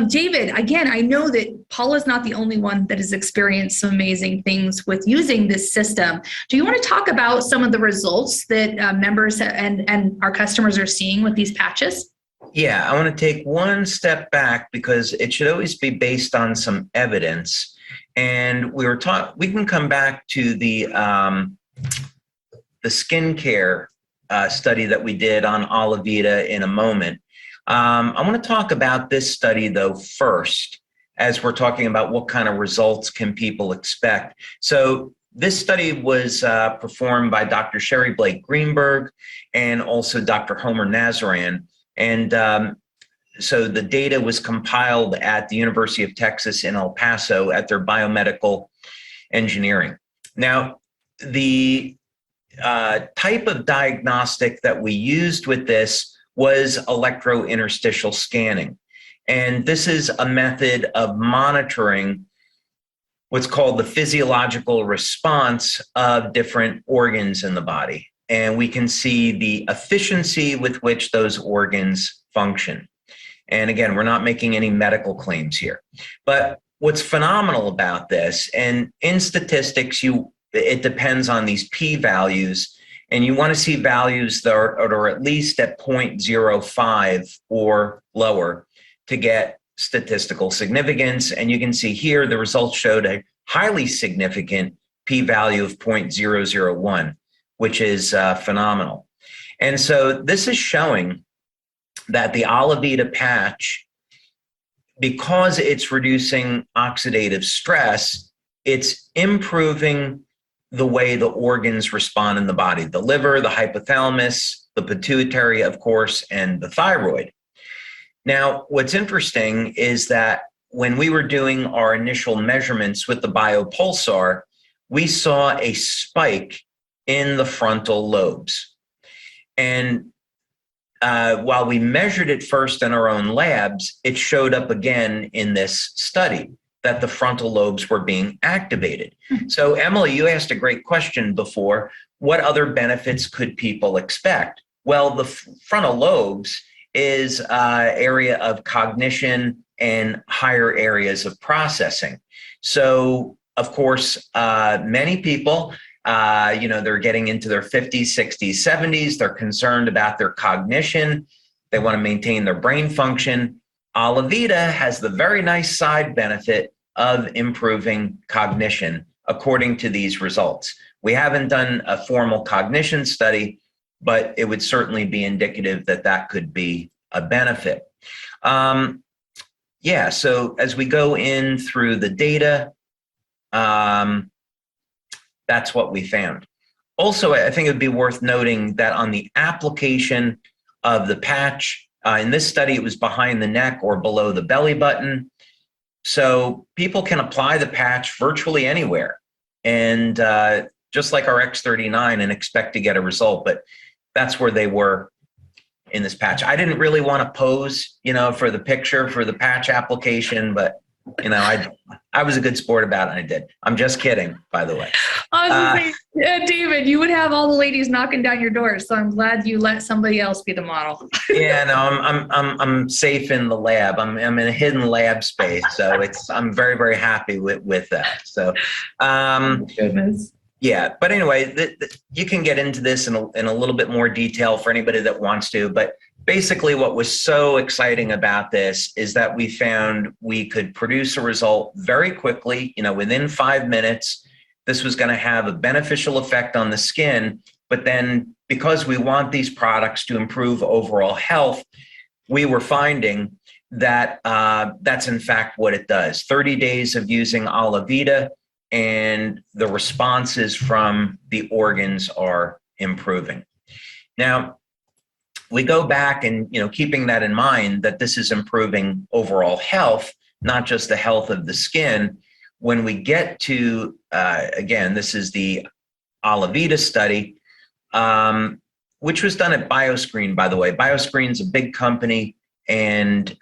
David, again, I know that Paula's not the only one that has experienced some amazing things with using this system. Do you want to talk about some of the results that members and our customers are seeing with these patches? Yeah, I want to take one step back because it should always be based on some evidence. And we can come back to the skincare study that we did on Alavida in a moment. I want to talk about this study, though, first, as we're talking about what kind of results can people expect. So this study was performed by Dr. Sherry Blake Greenberg and also Dr. Homer Nazaran. And so the data was compiled at the University of Texas in El Paso at their biomedical engineering. Now, the type of diagnostic that we used with this was electrointerstitial scanning. And this is a method of monitoring what's called the physiological response of different organs in the body. And we can see the efficiency with which those organs function. And again, we're not making any medical claims here. But what's phenomenal about this, and in statistics, it depends on these p-values, and you want to see values that are at least at 0.05 or lower to get statistical significance. And you can see here the results showed a highly significant p-value of 0.001, which is phenomenal. And so this is showing that the Alavida patch, because it's reducing oxidative stress, it's improving the way the organs respond in the body, the liver, the hypothalamus, the pituitary, of course, and the thyroid. Now, what's interesting is that when we were doing our initial measurements with the biopulsar, we saw a spike in the frontal lobes. And while we measured it first in our own labs, it showed up again in this study that the frontal lobes were being activated. So Emily, you asked a great question before. What other benefits could people expect? Well, the frontal lobes is an area of cognition and higher areas of processing. So of course, many people, they're getting into their 50s, 60s, 70s. They're concerned about their cognition. They want to maintain their brain function. Alavida has the very nice side benefit of improving cognition according to these results. We haven't done a formal cognition study, but it would certainly be indicative that that could be a benefit. So as we go in through the data, that's what we found. Also, I think it'd be worth noting that on the application of the patch, in this study, it was behind the neck or below the belly button. So people can apply the patch virtually anywhere, and just like our X39, and expect to get a result. But that's where they were in this patch. I didn't really want to pose, for the picture for the patch application, but I was a good sport about it, and I did. I'm just kidding, by the way. David, you would have all the ladies knocking down your doors, so I'm glad you let somebody else be the model. Yeah, no, I'm safe in the lab. I'm in a hidden lab space, so I'm very, very happy with that. So, goodness. Yeah, but anyway, you can get into this in a little bit more detail for anybody that wants to. But basically, what was so exciting about this is that we found we could produce a result very quickly. Within 5 minutes, this was going to have a beneficial effect on the skin. But then, because we want these products to improve overall health, we were finding that that's in fact what it does. 30 days of using Alavida, and the responses from the organs are improving. Now, we go back and, keeping that in mind, that this is improving overall health, not just the health of the skin. When we get to, again, this is the Alavida study, which was done at BioScreen, by the way. BioScreen's a big company, and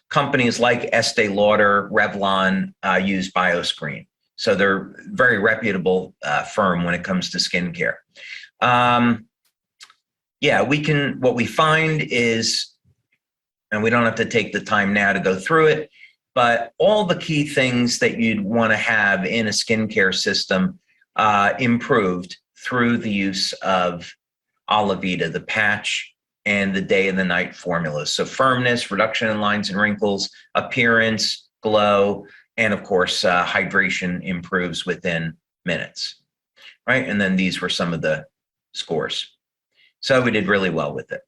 companies like Estee Lauder, Revlon use BioScreen. So they're a very reputable firm when it comes to skincare. What we find is And we don't have to take the time now to go through it, but all the key things that you'd want to have in a skincare system improved through the use of Alavida, the patch, and the day and the night formulas. So firmness, reduction in lines and wrinkles, appearance, glow, and of course, hydration improves within minutes, right? And then these were some of the scores. So we did really well with it.